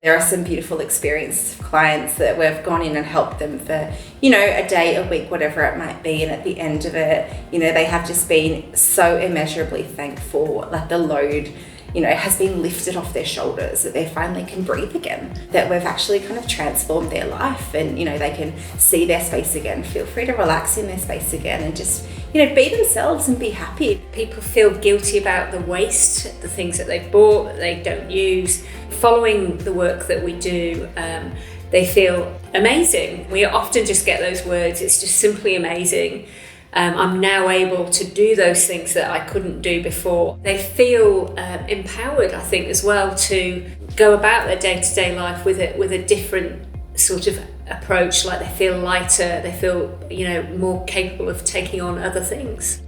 There are some beautiful experiences of clients that we've gone in and helped them for, a day, a week, whatever it might be. And at the end of it, they have just been so immeasurably thankful, like the load, has been lifted off their shoulders, that they finally can breathe again, that we've actually kind of transformed their life and, they can see their space again, feel free to relax in their space again and just, be themselves and be happy. People feel guilty about the waste, the things that they've bought that they don't use. Following the work that we do, they feel amazing. We often just get those words, it's just simply amazing. I'm now able to do those things that I couldn't do before. They feel empowered, I think, as well, to go about their day-to-day life with a different sort of approach. Like they feel lighter, they feel more capable of taking on other things.